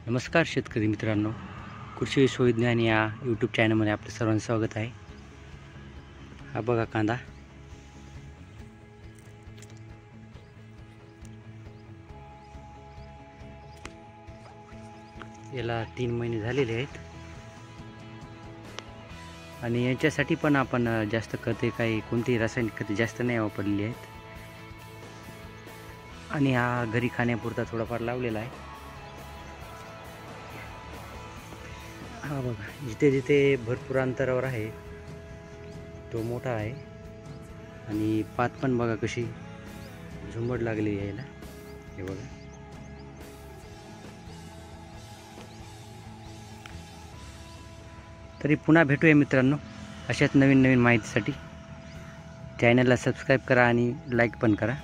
नमस्कार शेतकरी मित्रांनो, कृषी विश्वविज्ञान या यूट्यूब चॅनलमध्ये आपलं सर्वांचं स्वागत आहे. हा बघा कांदा. याला 3 महिने झालेले आहेत आणि याच्यासाठी पण आपण जास्त खते कोणती रासायनिक खते जास्त नाही वापरलेली आहेत आणि हा घरी खाण्यापुरता थोडाफार लावलेला आहे. हा बघा, जिथे जिथे भरपूर अंतरावर आहे तो मोठा आहे आणि पात पण बघा कशी झुंबड लागली यायला. हे बघा. तरी पुन्हा भेटूया मित्रांनो अशाच नवीन नवीन माहितीसाठी. चॅनलला सबस्क्राईब करा आणि लाईक पण करा.